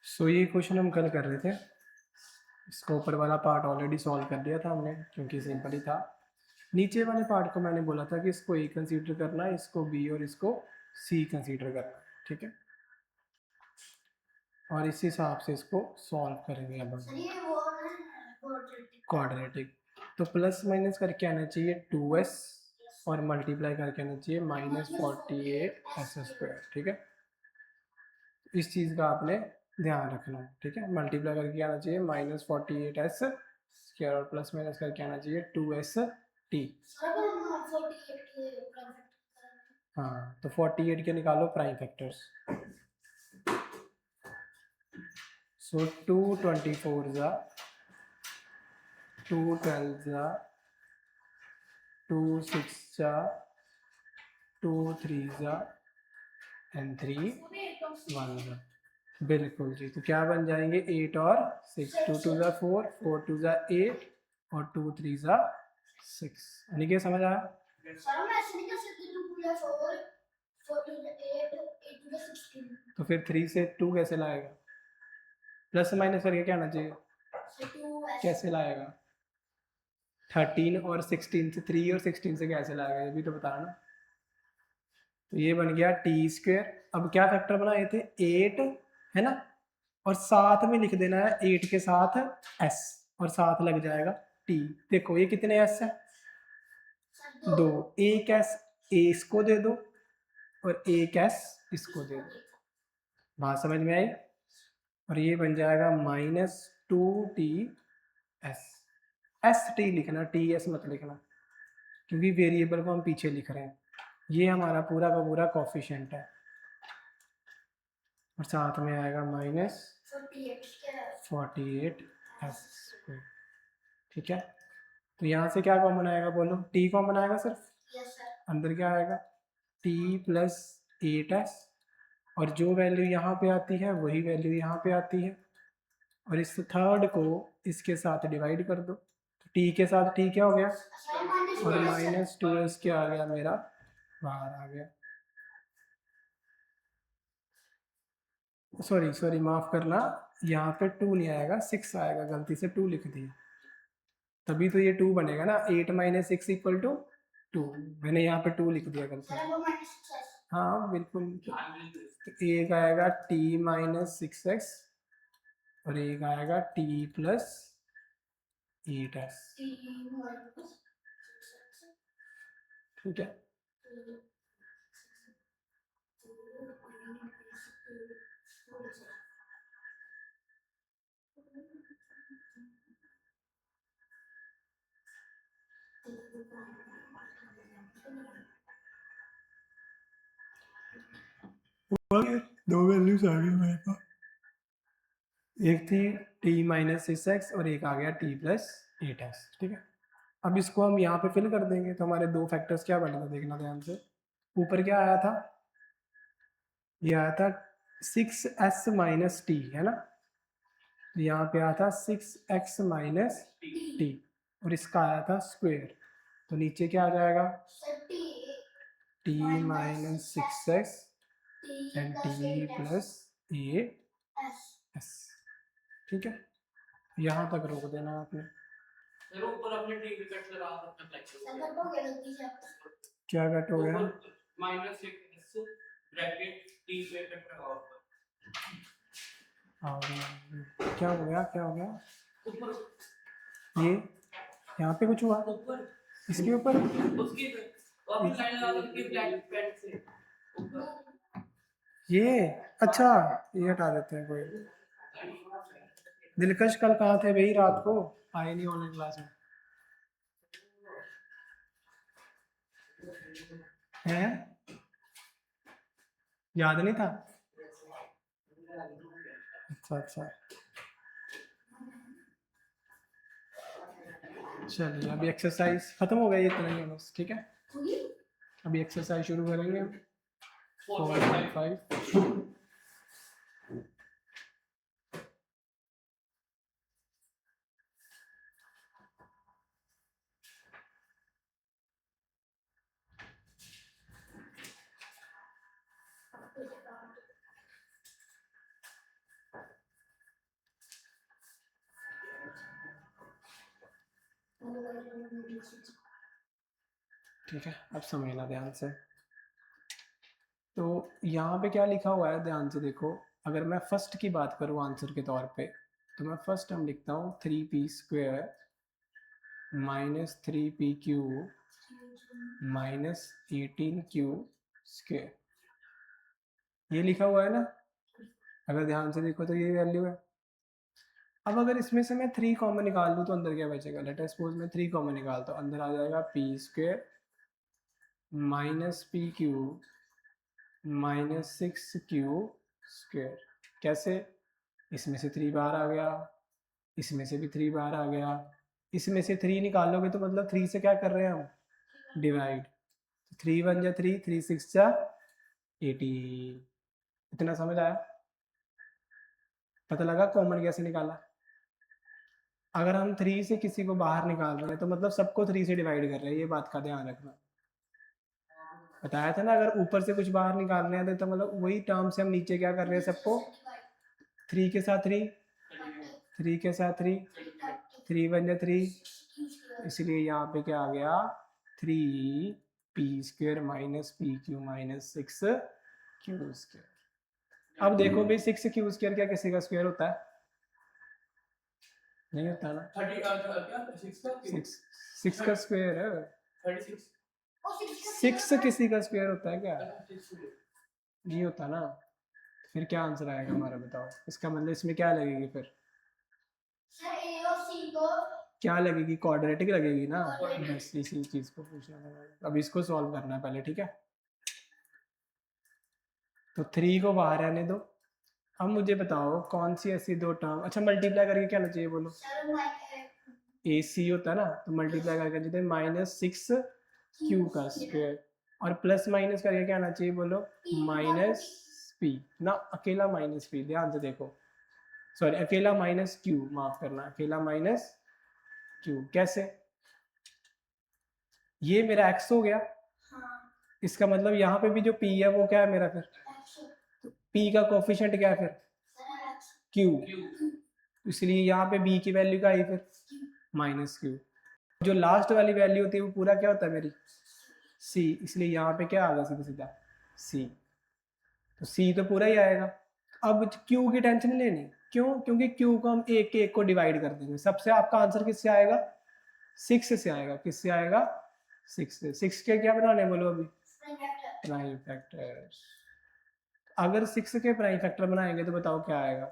सो ये क्वेश्चन हम कल कर रहे थे, इसको ऊपर वाला पार्ट ऑलरेडी सॉल्व कर दिया था हमने क्योंकि सिंपल ही था। नीचे वाले पार्ट को मैंने बोला था कि इसको ए कंसीडर करना है, इसको बी और इसको सी कंसीडर करना है, ठीक है। और इस हिसाब से इसको सॉल्व करेंगे अब हम क्वाड्रेटिक। तो प्लस माइनस करके आना चाहिए 2s और मल्टीप्लाई करके आना चाहिए -48s², ठीक है। इस चीज़ का आपने ध्यान रखना है, ठीक है। मल्टीप्लाई करके आना चाहिए -48s² और प्लस माइनस करके आना चाहिए 2st। हाँ, तो 48 के निकालो प्राइम फैक्टर्स। सो 2 24 जा, 2 12 जा, 2 6 जा, 2 3 जा एंड 3 1 जा। बिल्कुल जी। तो क्या बन जाएंगे 8 और 6, 2 2 जा 4, 4 2 जा 8 और 2 3 जा 6। यानी कि समझ आया? तो फिर 3 से 2 कैसे लाएगा? प्लस माइनस करके क्या आना चाहिए? कैसे लाएगा? 13 और 16 से, 3 और 16 से कैसे लाएगा, ये भी तो बताना। तो ये बन गया t²। अब क्या फैक्टर बनाए थे? 8 है ना, और साथ में लिख देना है 8 के साथ s और साथ लग जाएगा t। देखो ये कितने s है? 2। एक s इसको दे दो और एक s इसको दे दो। बात समझ में आई? और ये बन जाएगा -2ts। st लिखना, ts मत लिखना, क्योंकि वेरिएबल को हम पीछे लिख रहे हैं। ये हमारा पूरा का पूरा कोफिशिएंट है और साथ में आएगा -48s², ठीक है। तो यहाँ से क्या कॉमन आएगा बोलो? t कॉमन आएगा सिर्फ। अंदर क्या आएगा? t + 8s और जो वैल्यू यहाँ पे आती है वही वैल्यू यहाँ पे आती है, और इस थर्ड को इसके साथ डिवाइड कर दो। तो t के साथ t क्या हो गया? और -2s क्या आ गया मेरा? बाहर आ गया। सॉरी माफ करना, यहाँ पे 2 नहीं आएगा, 6 आएगा, गलती से 2 लिख दिया, तभी तो ये 2 बनेगा ना। 8 - 6 = 2। मैंने यहाँ पे 2 लिख दिया गलती से। हाँ बिल्कुल। तो एक आएगा t - 6x और एक आएगा t + 8s, ठीक है। दो वैल्यूज आ गई मेरे पास, एक थी t - 6x और एक आ गया t + 8s, ठीक है। अब इसको हम यहाँ पे फिल कर देंगे तो हमारे दो फैक्टर्स क्या बनेगा, देखना ध्यान से। ऊपर क्या आया था? ये आया था 6s - t, है ना। तो यहाँ पे आया था 6x - t और इसका आया था स्क्वायर। तो नीचे क्या आ जाएगा? t - 6x and t + 8s, ठीक है। यहाँ तक रोक देना आपने। क्या कट हो गया? क्या हो गया, क्या हो गया? ये यहाँ पे कुछ हुआ इसके ऊपर? ये अच्छा, ये हटा देते हैं। कोई दिलकश कल कहाँ थे भाई? रात को आए नहीं ऑनलाइन क्लास में हैं? याद नहीं था? अच्छा अच्छा, चलिए अभी एक्सरसाइज खत्म हो गया, ये इतना ही है बस, ठीक है। अभी एक्सरसाइज शुरू करेंगे 4.5। ठीक है, अब समझना ध्यान से। तो यहाँ पे क्या लिखा हुआ है ध्यान से देखो, अगर मैं फर्स्ट की बात करूँ आंसर के तौर पे, तो मैं फर्स्ट टर्म लिखता हूँ 3p² minus 3p³ minus 18q²। ये लिखा हुआ है ना, अगर ध्यान से देखो तो ये वैल्यू है। अब अगर इसमें से मैं 3 कॉमन निकाल लूँ तो अंदर क्या बचेगा, लेट अस सपोज मैं 3 कॉमन निकालता हूँ, अंदर आ जाएगा p² minus p³ minus 6q²। कैसे, इसमें से 3 बाहर आ गया, इसमें से भी 3 बाहर आ गया, इसमें से 3 निकालोगे तो मतलब 3 से क्या कर रहे हैं हम, डिवाइड। 3 1 जा 3, 3 6 जा 18। इतना समझ आया, पता लगा कॉमन कैसे निकाला। अगर हम 3 से किसी को बाहर निकाल रहे हैं तो मतलब सबको 3 से डिवाइड कर रहे हैं, ये बात का ध्यान रखना। बताया था ना, अगर ऊपर से कुछ बाहर निकालने हैं तो मतलब वही टर्म से हम नीचे क्या कर रहे हैं, सबको 3 के साथ 3, 3 के साथ 3, 3 1 जा 3, इसलिए यहाँ पे क्या आ गया 3p² minus pq minus 6q²। अब देखो भाई 6q² क्या किसी का स्क्वायर होता है, नहीं होता ना, 6 का स्क्वायर है, 6 किसी का स्क्वायर होता है क्या, नहीं होता ना। फिर क्या आंसर आएगा हमारा बताओ, इसका मतलब इसमें क्या लगेगी फिर, क्या लगेगी, क्वाड्रेटिक लगेगी ना। बस इसी चीज को पूछना था, अब इसको सॉल्व करना है पहले, ठीक है। तो 3 को बाहर आने दो। अब मुझे बताओ कौन सी ऐसी दो टर्म, अच्छा मल्टीप्लाई करके क्या होना चाहिए बोलो, AC होता है ना, तो मल्टीप्लाई करके देते माइनस 6q का स्क्वायर, और प्लस माइनस करके क्या आना चाहिए बोलो, माइनस p ना, अकेला माइनस p, ध्यान से देखो, सॉरी अकेला माइनस q, माफ करना, अकेला माइनस q। कैसे, ये मेरा x हो गया, इसका मतलब यहाँ पे भी जो p है वो क्या है मेरा फिर, तो p का कोफिशिएंट क्या है फिर, q, इसलिए यहाँ पे b की वैल्यू क्या आई फिर, माइनस q। जो लास्ट वाली वैल्यू होती है वो पूरा क्या होता है मेरी, c, इसलिए यहाँ पे क्या आ गया सीधा सीधा c, तो c तो पूरा ही आएगा। अब q की टेंशन नहीं लेनी, क्यों, क्योंकि q को हम एक के एक को डिवाइड कर देंगे, सबसे आपका आंसर किससे आएगा, 6 से आएगा, किससे आएगा, 6 से। 6 के क्या बनाने बोलो अभी, प्राइम फैक्टर। अगर 6 के प्राइम फैक्टर बनाएंगे तो बताओ क्या आएगा,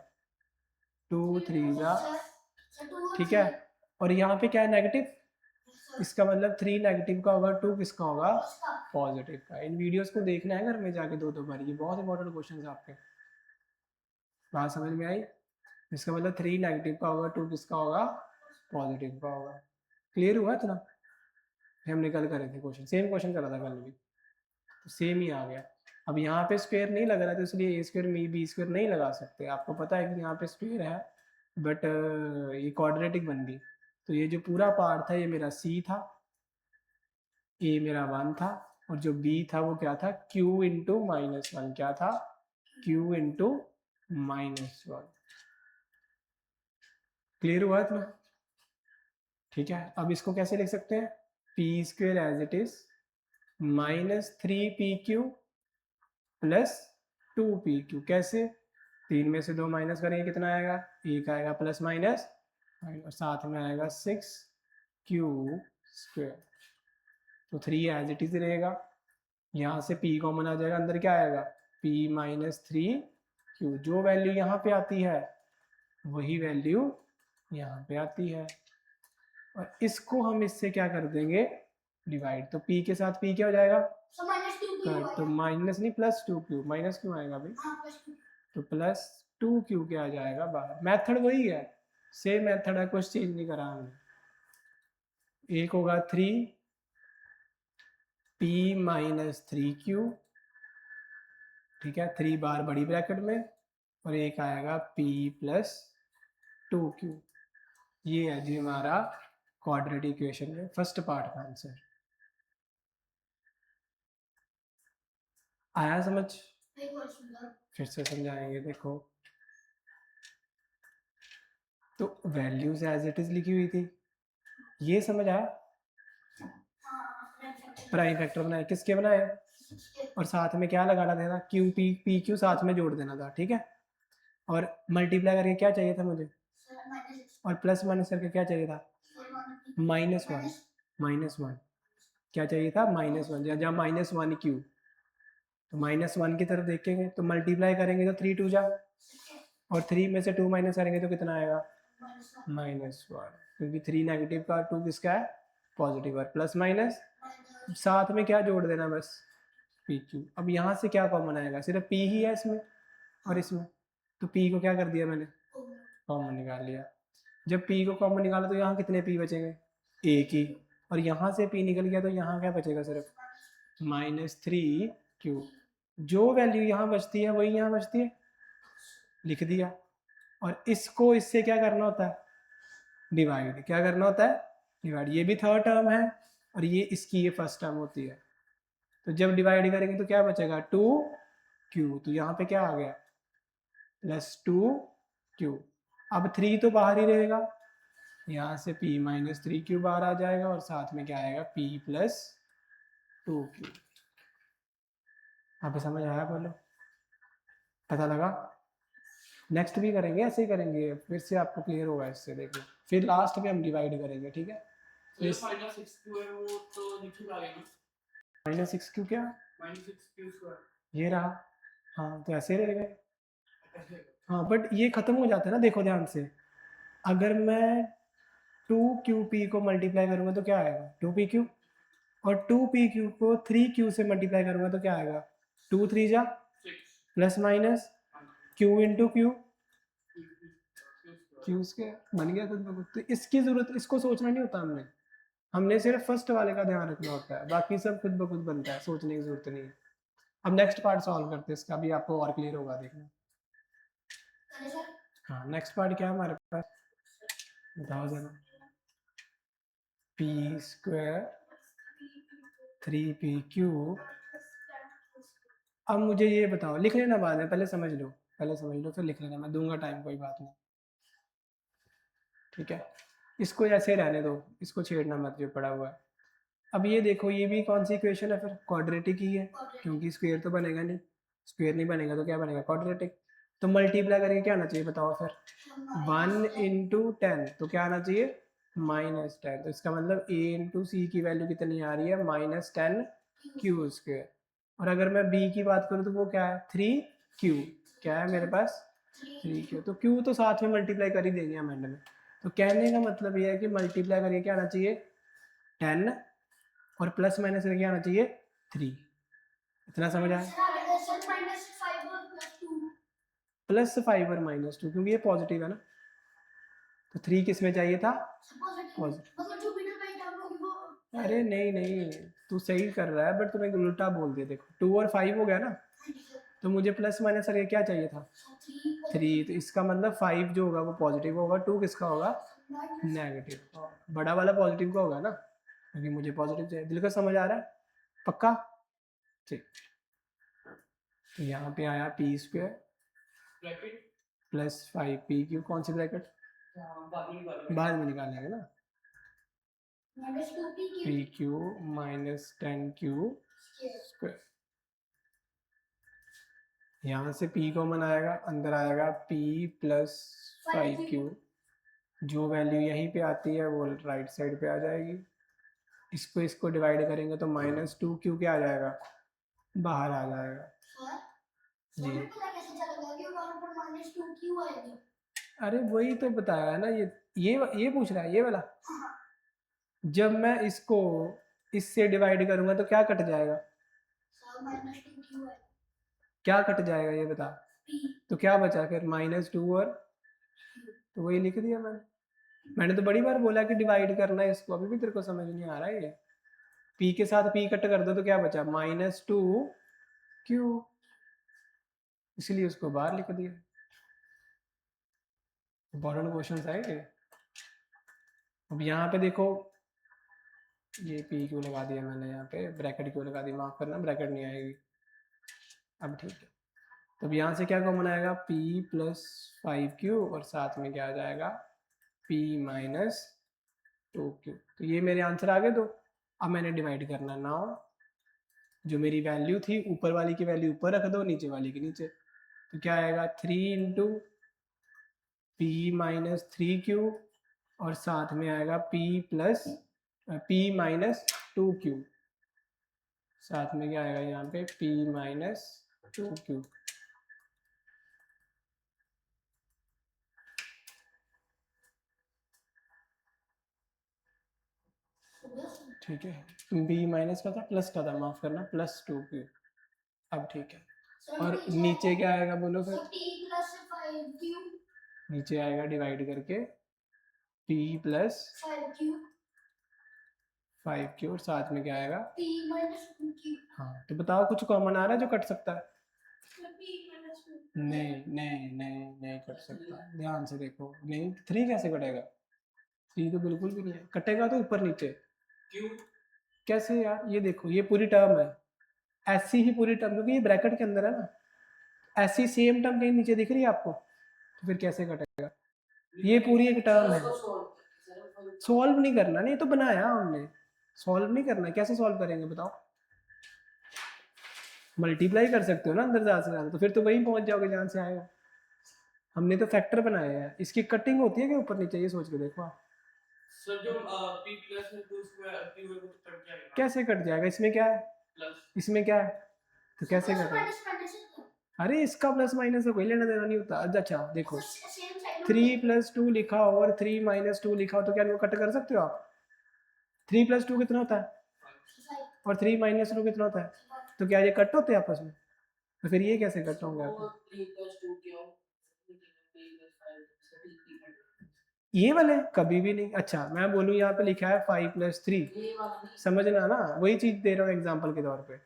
2 3 जा, ठीक है, और यहाँ पे क्या है नेगेटिव, इसका मतलब 3 नेगेटिव का होगा, 2 किसका होगा, पॉजिटिव का। इन वीडियोस को देखना है घर में जाके 2-2 बार, ये बहुत इंपॉर्टेंट क्वेश्चन है आपके, बात समझ में आई। इसका मतलब 3 नेगेटिव का होगा, 2 किसका होगा, पॉजिटिव का होगा। क्लियर हुआ इतना, हम निकल कर रहे थे क्वेश्चन, सेम क्वेश्चन करा था कल भी, तो सेम ही आ गया। अब यहाँ पे स्क्वायर नहीं लग रहा तो इसलिए a² में b² नहीं लगा सकते, आपको पता है कि यहाँ पे स्क्वायर है, बट ये क्वाड्रेटिक बन गई। तो ये जो पूरा पार्ट था ये मेरा c था, a मेरा 1 था, और जो b था वो क्या था, q इंटू माइनस 1, क्या था, q इंटू माइनस 1। क्लियर हुआ इतना, ठीक है। अब इसको कैसे लिख सकते हैं, p² as it is minus 3pq plus 2pq। कैसे, 3 में से 2 माइनस करेंगे कितना आएगा, 1 आएगा, प्लस माइनस और साथ में आएगा 6q²। तो 3 एज इट इज रहेगा, यहाँ से p कॉमन आ जाएगा, अंदर क्या आएगा, p माइनस 3q। जो वैल्यू यहाँ पे आती है वही वैल्यू यहाँ पे आती है, और इसको हम इससे क्या कर देंगे, डिवाइड। तो p के साथ p क्या हो जाएगा, तो माइनस नहीं प्लस 2q, माइनस क्यों आएगा भाई, तो प्लस 2q क्या आ जाएगा बाहर। मेथड वही है, सेम मेथड है, कुछ चेंज नहीं करा हमने। एक होगा 3p माइनस 3q, ठीक है, 3 बार बड़ी ब्रैकेट में, और एक आएगा p प्लस 2q। ये है जी हमारा क्वाड्रेटिक इक्वेशन में फर्स्ट पार्ट का आंसर। आया समझ, फिर से समझाएंगे, देखो तो वैल्यूज एज इट इज लिखी हुई थी, ये समझ आया। प्राइम फैक्टर बनाए, किसके बनाए, और साथ में क्या लगाना था, क्यू पी, पी क्यू साथ में जोड़ देना था, ठीक है। और मल्टीप्लाई करके क्या चाहिए था मुझे, और प्लस माइनस करके क्या चाहिए था, -1, -1 क्या चाहिए था, -1, जहाँ -1 क्यू, तो -1 की तरफ देखेंगे तो मल्टीप्लाई करेंगे तो 3 2 जा, और 3 में से 2 माइनस करेंगे तो कितना आएगा, -1, क्योंकि 3 नेगेटिव का 2 किसका है, पॉजिटिव, और प्लस माइनस साथ में क्या जोड़ देना बस, पी क्यू। अब यहाँ से क्या कॉमन आएगा, सिर्फ पी ही है इसमें और इसमें, तो पी को क्या कर दिया मैंने, कॉमन निकाल लिया। जब पी को कॉमन निकाला तो यहाँ कितने पी बचेंगे, एक ही, और यहाँ से पी निकल गया तो यहाँ क्या बचेगा, सिर्फ -3q। जो वैल्यू यहाँ बचती है वही यहाँ बचती है, लिख दिया। और इसको इससे क्या करना होता है, डिवाइड, क्या करना होता है, डिवाइड। ये भी थर्ड टर्म है और ये इसकी ये फर्स्ट टर्म होती है, तो जब डिवाइड करेंगे तो क्या बचेगा, 2q, तो यहाँ पे क्या आ गया, +2q। अब 3 तो बाहर ही रहेगा, यहाँ से p -3q बाहर आ जाएगा, और साथ में क्या आएगा, p + 2q। यहाँ पे समझ आया, बोलो, पता लगा। नेक्स्ट भी करेंगे, ऐसे ही करेंगे, फिर से आपको क्लियर होगा इससे, देखो फिर लास्ट में हम डिवाइड करेंगे, ठीक है। -6q है वो तो लिखिएगा ना, -6q क्या, -6q², ये रहा, हाँ तो ऐसे रहेगा, हाँ बट ये खत्म हो जाता है ना, देखो ध्यान से, अगर मैं 2qp को मल्टीप्लाई करूँगा तो क्या आएगा, 2pq, और 2pq को 3q से मल्टीप्लाई करूँगा तो क्या आएगा, 2 3 जा, plus minus q into q, q's के बन गया खुद ब खुद। तो इसकी जरूरत, इसको सोचना नहीं होता हमने, हमने सिर्फ फर्स्ट वाले का ध्यान रखना होता है, बाकी सब खुद ब खुद बनता है, सोचने की जरूरत नहीं है। अब नेक्स्ट पार्ट सॉल्व करते हैं, इसका भी आपको और क्लियर होगा, देखना। हाँ नेक्स्ट पार्ट क्या है हमारे पास, बताओ जरा, p² 3pq। अब मुझे ये बताओ, लिख लेना बाद में, पहले समझ लो, पहले समझ लो फिर लिख लेना, मैं दूंगा टाइम, कोई बात नहीं, ठीक है। इसको ऐसे रहने दो, इसको छेड़ना मत जो पड़ा हुआ है। अब ये देखो, ये भी कौन सी इक्वेशन है, फिर क्वाड्रेटिक ही है, क्योंकि स्क्वायर तो बनेगा नहीं, स्क्वायर नहीं बनेगा तो क्या बनेगा, क्वाड्रेटिक। तो मल्टीप्लाई करके क्या आना चाहिए बताओ फिर, 1 × 10, तो क्या आना चाहिए, -10। तो इसका मतलब a × c की वैल्यू कितनी आ रही है, -10q²। और अगर मैं b की बात करूँ तो वो क्या है, 3q, क्या है मेरे पास, 3q। तो q तो साथ में मल्टीप्लाई कर ही देंगे हम एंड में। तो कहने का मतलब ये है कि मल्टीप्लाई करके क्या आना चाहिए, 10, और प्लस माइनस करके आना चाहिए 3। इतना समझ आया, +5 और -2, क्योंकि ये पॉजिटिव है ना, तो 3 किस में चाहिए था, पॉजिटिव। अरे नहीं नहीं, तू सही कर रहा है, बट तूने उल्टा बोल दिया, देखो 2 और 5 हो गया ना, तो मुझे प्लस माइनस करके क्या चाहिए था, 3। तो इसका मतलब 5 जो होगा वो पॉजिटिव होगा, 2 किसका होगा, नेगेटिव। बड़ा वाला पॉजिटिव का होगा ना, क्योंकि मुझे पॉजिटिव चाहिए। दिल को समझ आ रहा है, पक्का, ठीक। तो यहाँ पे आया p² +5pq, कौन सी ब्रैकेट, बाद में निकालेंगे ना, pq -10q²। यहाँ से p कॉमन आएगा, अंदर आएगा p + 5q, जो वैल्यू यहीं पे आती है वो राइट साइड पे आ जाएगी। इसको डिवाइड करेंगे तो -2q क्या आ जाएगा, बाहर आ जाएगा जी। अरे वही तो बताया है ना, ये पूछ रहा है, ये वाला। जब मैं इसको इससे डिवाइड करूंगा तो क्या कट जाएगा, क्या कट जाएगा ये बता, तो क्या बचा फिर, -2 और, तो वही लिख दिया मैंने तो बड़ी बार बोला कि डिवाइड करना है इसको, अभी भी तेरे को समझ नहीं आ रहा है। ये p के साथ p कट कर दो तो क्या बचा, -2q, इसलिए उसको बाहर लिख दिया। इंपॉर्टेंट क्वेश्चन है ये। अब यहाँ पे देखो, ये p क्यों लगा दिया मैंने, यहाँ पे ब्रैकेट क्यों लगा दी, माफ करना, ब्रैकेट नहीं आएगी। अब ठीक है, तो अब यहाँ से क्या कॉमन आएगा, p + 5q, और साथ में क्या आ जाएगा, p - 2q। तो ये मेरे आंसर आ गए दो। अब मैंने डिवाइड करना नाउ, जो मेरी वैल्यू थी ऊपर वाली की वैल्यू ऊपर रख दो, नीचे वाली के नीचे, तो क्या आएगा 3 इंटू पी माइनस 3q और साथ में आएगा p माइनस 2q, साथ में क्या आएगा यहाँ पे p माइनस 2q। ठीक है, b माइनस का था प्लस का था, माफ करना, प्लस 2q। अब ठीक है, और नीचे क्या आएगा बोलो फिर? नीचे आएगा डिवाइड करके p प्लस 5q और साथ में क्या आएगा p माइनस 2q। हाँ तो बताओ कुछ कॉमन आ रहा है जो कट सकता है? नहीं नहीं नहीं नहीं कट सकता, ध्यान से देखो, नहीं 3 कैसे कटेगा? 3 तो बिल्कुल भी नहीं है, कटेगा तो ऊपर नीचे। क्यों? कैसे यार, ये देखो ये पूरी टर्म है, ऐसी ही पूरी टर्म, क्योंकि ये ब्रैकेट के अंदर है ना, ऐसी सेम टर्म कहीं नीचे दिख रही है आपको, तो फिर कैसे कटेगा? ये पूरी एक टर्म है, सॉल्व नहीं करना, नहीं तो बनाया हमने, सॉल्व नहीं करना, कैसे सॉल्व करेंगे बताओ? मल्टीप्लाई कर सकते हो ना अंदर ज़्यादा से ज़्यादा, तो फिर तो वहीं पहुंच जाओगे जहाँ से आएगा। हमने तो फैक्टर बनाया है, इसकी कटिंग होती है कि ऊपर नीचे, ये सोच के देखो आप। सर जो p प्लस है तो उसको q है तो कट जाएगा, कैसे कट जाएगा? इसमें क्या है प्लस, इसमें क्या है, तो कैसे कटेगा? अरे इसका प्लस माइनस से कोई लेना देना नहीं होता। अच्छा देखो 3 प्लस 2 लिखा हो और 3 माइनस 2 लिखा हो तो क्या इनको कट कर सकते हो आप? 3 प्लस 2 कितना होता है और 3 माइनस 2 कितना होता है, तो क्या ये कट होते हैं आपस में? तो फिर ये कैसे कट होंगे आपको? ये वाले कभी भी नहीं। अच्छा मैं बोलूँ यहाँ पे लिखा है 5 प्लस 3, समझना ना, वही चीज दे रहा हूँ एग्जाम्पल के तौर पे,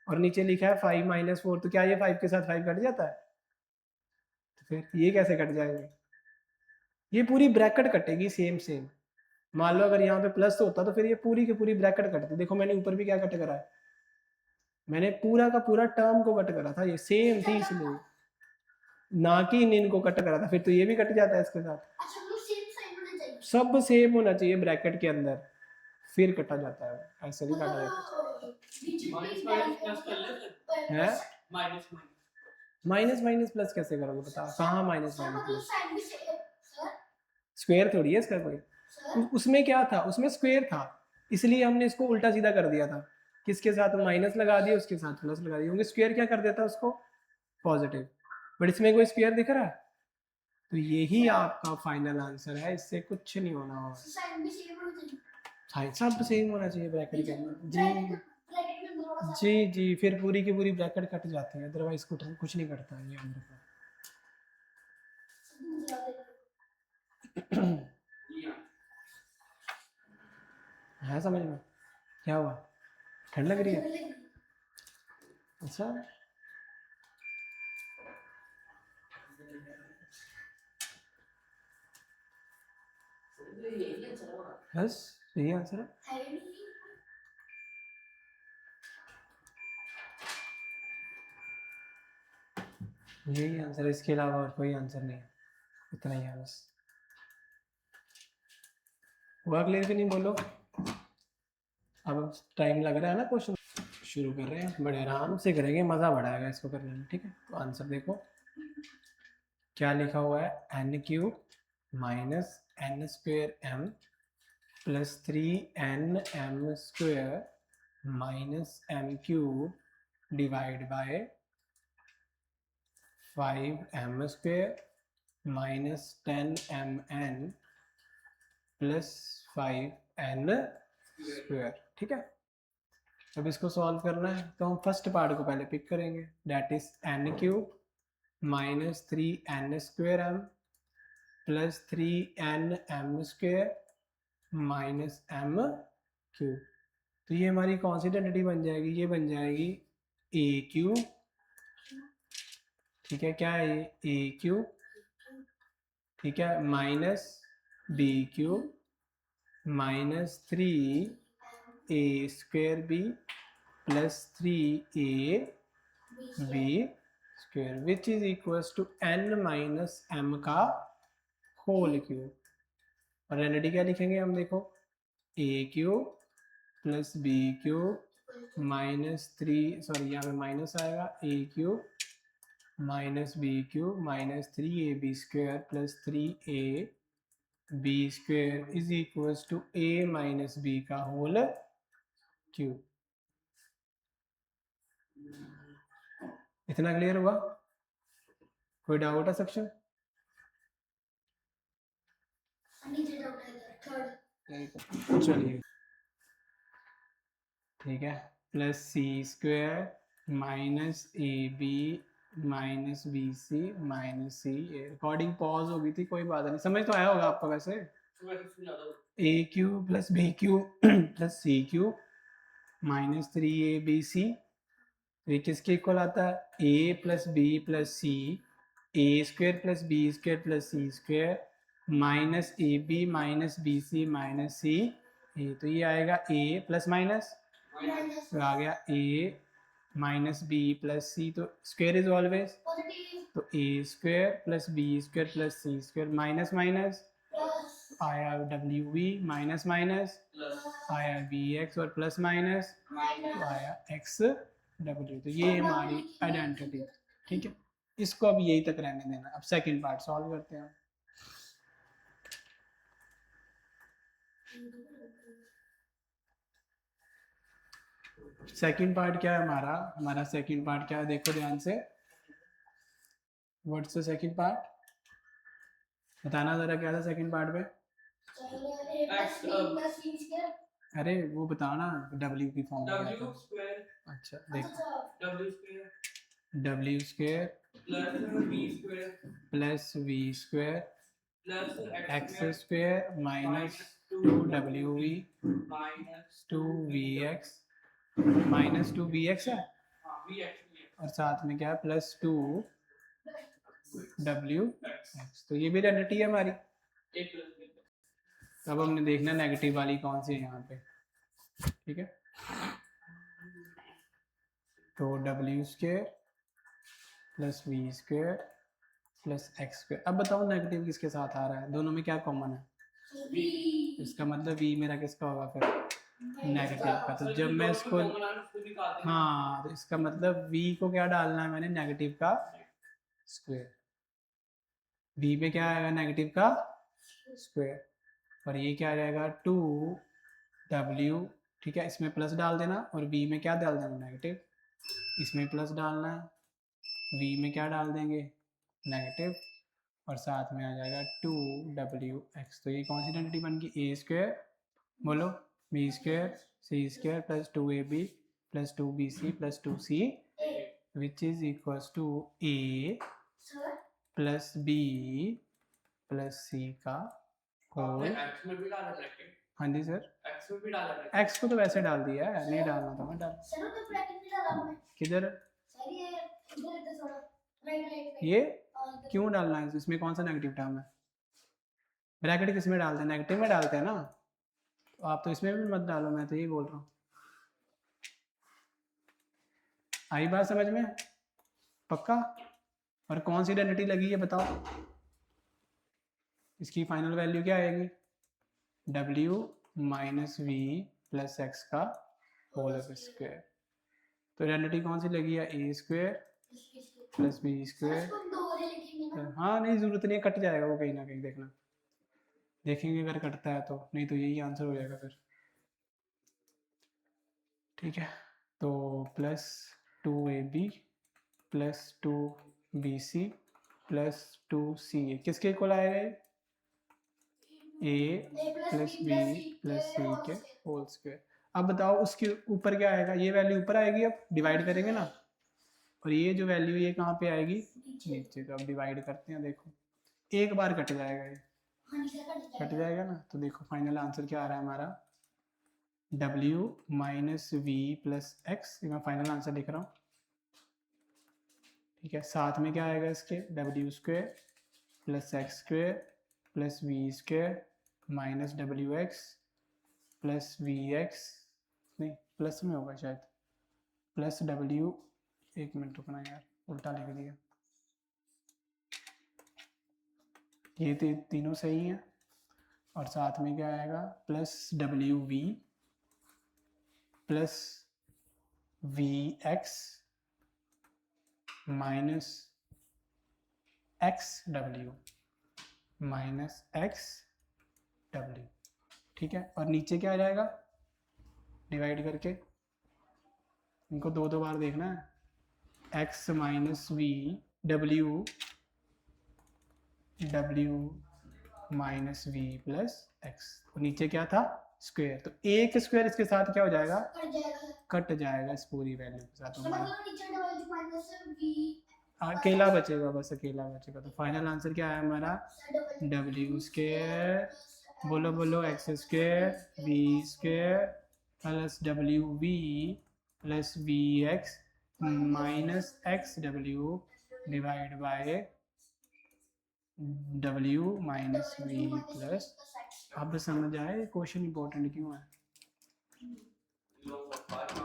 और नीचे लिखा है 5 माइनस 4, तो क्या ये 5 के साथ 5 कट जाता है? तो फिर ये कैसे कट जाएंगे? ये पूरी ब्रैकेट कटेगी सेम सेम। मान लो अगर यहाँ पे प्लस होता तो फिर ये पूरी की पूरी ब्रैकेट कटती। देखो मैंने ऊपर भी क्या कट करा है, मैंने पूरा का पूरा टर्म को कट करा था, ये सेम थी इसलिए, ना कि इन को कट करा था, फिर तो ये भी कट जाता है इसके साथ। सब सेम होना चाहिए ब्रैकेट के अंदर, फिर कटा जाता है, ऐसे नहीं काटा जाता है। माइनस माइनस प्लस कैसे करोगे बताओ, कहाँ माइनस माइनस प्लस? स्क्वायर थोड़ी है इसका कोई, उसमें क्या था, उसमें स्क्वायर था, इसलिए हमने इसको उल्टा सीधा कर दिया था, किसके साथ माइनस लगा दिया, उसके साथ प्लस लगा दिया, क्योंकि स्क्वायर क्या कर देता है उसको, पॉजिटिव, बट इसमें कोई स्क्वायर दिख रहा है, तो यही आपका फाइनल आंसर है, इससे कुछ नहीं होना होगा। सब सेम होना चाहिए ब्रैकेट के अंदर जी, जी जी, फिर पूरी की पूरी ब्रैकेट कट जाती है, अदरवाइज कुछ नहीं करता है ये अंदर का। है समझ में? क्या हुआ, ठंड लग रही है? अच्छा बस यही आंसर है। यही आंसर है, इसके अलावा और कोई आंसर नहीं है, इतना ही है बस। वर्क क्लियर भी नहीं बोलो, अब टाइम लग रहा है ना, क्वेश्चन शुरू कर रहे हैं, बड़े आराम से करेंगे, मज़ा बढ़ाएगा इसको करने में, ठीक है? तो आंसर देखो क्या लिखा हुआ है, n cube minus n square m plus 3 m square minus m cube divide by 5 square minus 10 plus 5 square, ठीक है? अब इसको सॉल्व करना है तो हम फर्स्ट पार्ट को पहले पिक करेंगे, that is n cube minus 3 square m plus 3 square minus m cube, तो ये हमारी कौन सी डेंसिटी बन जाएगी, ये बन जाएगी ए क्यूब, ठीक है? क्या है ये, ए क्यूब, ठीक है, minus b cube minus 3 square b plus 3 b square which is equals to n minus m का होल क्यूब, और एनडी क्या लिखेंगे हम, देखो a cube plus b cube minus 3, sorry यहाँ पे माइनस आएगा, a cube minus b cube minus 3ab² plus 3ab² is equals to a minus b का होल क्यूब। इतना क्लियर हुआ? कोई डाउट है सेक्शन? चलिए ठीक है, plus c² minus ab minus bc minus c। Recording pause हो गई थी, कोई बात नहीं, समझ तो आया होगा आपको वैसे। a cube plus b cube plus c cube minus 3abc, ये किसके इक्वल आता है? a plus b plus c, a² plus b² plus c² minus ab minus bc minus c। तो ये आएगा a प्लस माइनस, तो आ गया a माइनस बी प्लस सी, तो स्क्वायर इज ऑलवेज, तो a² plus b² plus c² minus minus आया wv minus minus आया vx और प्लस माइनस तो आया xw। तो ये हमारी आइडेंटिटी, ठीक है। इसको अब यही तक रहने देना। अब सेकंड पार्ट सॉल्व करते हैं। सेकंड पार्ट क्या है हमारा? हमारा सेकंड पार्ट क्या है, देखो ध्यान से। What's the second part? बताना जरा, क्या था सेकंड पार्ट में? अरे वो बताना, w की फॉर्म में क्या था? अच्छा देखो, w² plus v² x² minus 2wv minus 2vx minus 2vx है, और साथ में क्या है? Plus 2wx। तो ये भी आइडेंटिटी है हमारी। अब हमने देखना नेगेटिव वाली कौन सी है यहाँ पे, ठीक है। तो w² plus v² plus x²। अब बताओ नेगेटिव किसके साथ आ रहा है? दोनों में क्या कॉमन है? इसका मतलब v मेरा किसका होगा फिर? नेगेटिव का। तो जब मैं इसको, हाँ, तो इसका मतलब v को क्या डालना है मैंने? नेगेटिव का स्क्वायर। v पे क्या आएगा? नेगेटिव का स्क्वायर। और ये क्या रहेगा? 2w, ठीक है। इसमें प्लस डाल देना, और v में क्या डाल देना? नेगेटिव। इसमें प्लस डालना है, v में क्या डाल देंगे? नेगेटिव, और साथ में आ जाएगा 2wx। तो ये कौन सी आइडेंटिटी बन गई? a² बोलो, b² c² plus 2ab plus 2bc plus 2c which is equals to a plus b plus c का होल। हाँ जी सर, x को तो वैसे डाल दिया है, नहीं डालना था मैं डाल। किधर? ये क्यों डालना है? इसमें कौन सा नेगेटिव टर्म है? ब्रैकेट किस में डालते हैं? नेगेटिव में डालते हैं ना। तो आप तो इसमें भी मत डालो, मैं तो यही बोल रहा हूँ। आई बात समझ में? पक्का? और कौन सी आइडेंटिटी लगी है बताओ? इसकी फाइनल वैल्यू क्या आएगी? w minus we plus x का होल स्क्वायर। तो आइडेंटिटी कौन सी लगी है? a² plus b²। हाँ नहीं, जरूरत नहीं है, कट जाएगा वो कहीं ना कहीं, देखना देखेंगे अगर कटता है तो, नहीं तो यही आंसर हो जाएगा फिर, ठीक है। तो plus 2ab plus 2bc plus 2ca किसके इक्वल आएगा? a plus b plus c के होल स्क्वायर। अब बताओ उसके ऊपर क्या आएगा? ये वैल्यू ऊपर आएगी, अब डिवाइड करेंगे ना, और ये जो वैल्यू ये कहाँ पे आएगी? नीचे। तो अब डिवाइड करते हैं, देखो एक बार कट जाएगा, ये कट जाएगा ना। तो देखो फाइनल आंसर क्या आ रहा है हमारा? w minus we plus x, ये मैं फाइनल आंसर लिख रहा हूँ, ठीक है। साथ में क्या आएगा इसके? w² plus x² plus v² minus wx plus vx, नहीं प्लस में होगा शायद, प्लस w, एक मिनट रुकना यार, उल्टा लिख दिया। ये तीनों सही हैं, और साथ में क्या आएगा? Plus wv plus V X minus X W minus X W, ठीक है। और नीचे क्या आ जाएगा, डिवाइड करके इनको दो दो बार देखना है, X minus V W W minus we plus X, तो नीचे क्या था स्क्वायर, तो एक स्क्वायर इसके साथ क्या हो जाएगा, कट जाएगा इस पूरी वैल्यू के साथ, तो अकेला बचेगा, बस अकेला बचेगा। तो फाइनल आंसर क्या है हमारा, डब्ल्यू स्क्वायर, बोलो बोलो, X square V square plus W V plus V X minus X W divide by W minus we plus. अब समझ आए क्वेश्चन इंपॉर्टेंट क्यों है।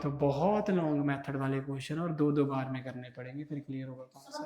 तो बहुत लॉन्ग मेथड वाले क्वेश्चन और दो दो बार में करने पड़ेंगे, फिर क्लियर होगा कौन सा।